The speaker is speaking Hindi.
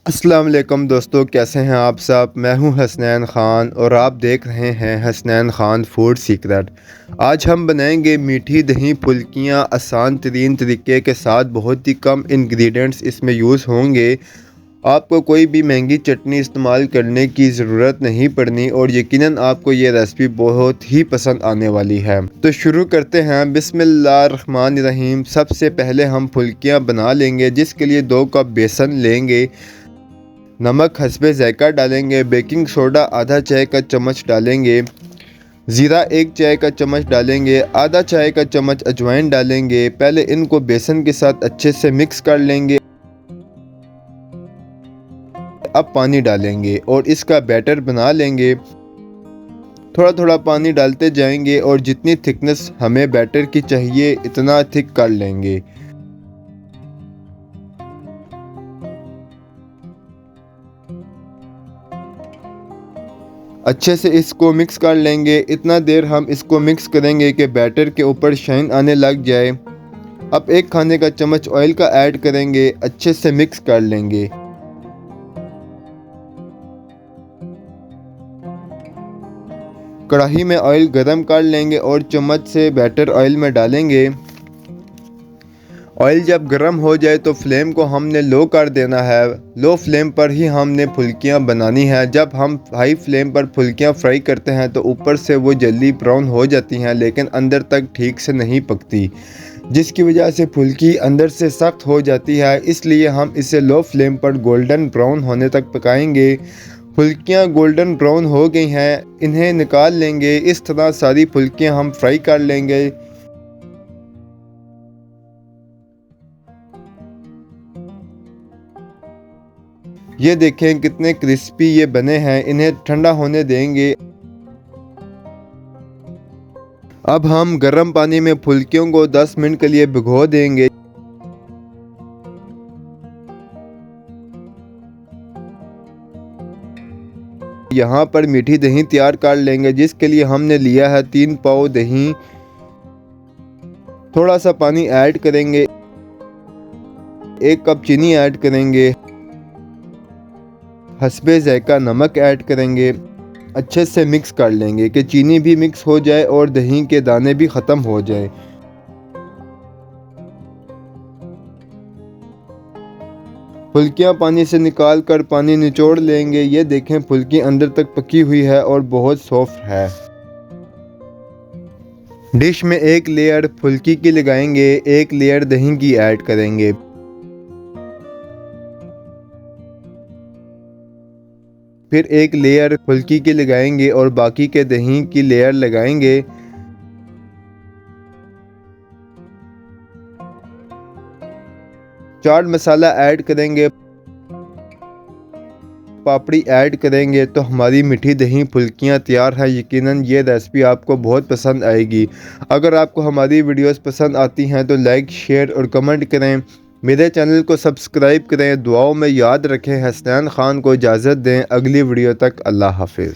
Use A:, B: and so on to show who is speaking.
A: अस्सलाम वालेकुम दोस्तों, कैसे हैं आप सब। मैं हूं हसनैन ख़ान और आप देख रहे हैं हसनैन ख़ान फूड सीक्रेट। आज हम बनाएंगे मीठी दही फुल्कियां आसान तरीन तरीके के साथ। बहुत ही कम इंग्रेडिएंट्स इसमें यूज़ होंगे। आपको कोई भी महंगी चटनी इस्तेमाल करने की ज़रूरत नहीं पड़नी और यकीनन आपको ये रेसिपी बहुत ही पसंद आने वाली है। तो शुरू करते हैं। बिस्मिल्लाहिर्रहमानिर्रहीम। सबसे पहले हम फुल्कियां बना लेंगे, जिसके लिए 2 कप बेसन लेंगे। नमक हस्बे ज़ायका डालेंगे। बेकिंग सोडा आधा चाय का चम्मच डालेंगे। ज़ीरा 1 चाय का चम्मच डालेंगे। आधा चाय का चम्मच अजवाइन डालेंगे। पहले इनको बेसन के साथ अच्छे से मिक्स कर लेंगे। अब पानी डालेंगे और इसका बैटर बना लेंगे। थोड़ा थोड़ा पानी डालते जाएंगे और जितनी थिकनेस हमें बैटर की चाहिए इतना थिक कर लेंगे। अच्छे से इसको मिक्स कर लेंगे। इतना देर हम इसको मिक्स करेंगे कि बैटर के ऊपर शाइन आने लग जाए। अब 1 खाने का चम्मच ऑयल का ऐड करेंगे। अच्छे से मिक्स कर लेंगे। कढ़ाई में ऑयल गरम कर लेंगे और चम्मच से बैटर ऑयल में डालेंगे। ऑयल जब गर्म हो जाए तो फ्लेम को हमने लो कर देना है। लो फ्लेम पर ही हमने फुल्कियां बनानी है। जब हम हाई फ्लेम पर फुल्कियां फ्राई करते हैं तो ऊपर से वो जल्दी ब्राउन हो जाती हैं, लेकिन अंदर तक ठीक से नहीं पकती, जिसकी वजह से फुल्की अंदर से सख्त हो जाती है। इसलिए हम इसे लो फ्लेम पर गोल्डन ब्राउन होने तक पकाएंगे। फुल्कियाँ गोल्डन ब्राउन हो गई हैं, इन्हें निकाल लेंगे। इस तरह सारी फुल्कियाँ हम फ्राई कर लेंगे। ये देखें कितने क्रिस्पी ये बने हैं। इन्हें ठंडा होने देंगे। अब हम गर्म पानी में फुल्कियों को 10 मिनट के लिए भिगो देंगे। यहाँ पर मीठी दही तैयार कर लेंगे, जिसके लिए हमने लिया है 3 पाव दही। थोड़ा सा पानी ऐड करेंगे। 1 कप चीनी ऐड करेंगे। हस्बे ज़ायका नमक ऐड करेंगे। अच्छे से मिक्स कर लेंगे कि चीनी भी मिक्स हो जाए और दही के दाने भी ख़त्म हो जाए। फुल्कियाँ पानी से निकाल कर पानी निचोड़ लेंगे। ये देखें फुल्की अंदर तक पकी हुई है और बहुत सॉफ्ट है। डिश में 1 लेयर फुल्की की लगाएंगे। 1 लेयर दही की ऐड करेंगे। फिर 1 लेयर फुल्की की लगाएंगे और बाकी के दही की लेयर लगाएंगे। चाट मसाला ऐड करेंगे। पापड़ी ऐड करेंगे तो हमारी मीठी दही फुल्कियाँ तैयार है। यकीनन ये रेसिपी आपको बहुत पसंद आएगी। अगर आपको हमारी वीडियोस पसंद आती हैं तो लाइक शेयर और कमेंट करें। मेरे चैनल को सब्सक्राइब करें। दुआओं में याद रखें। हसनैन ख़ान को इजाज़त दें। अगली वीडियो तक अल्लाह हाफिज़।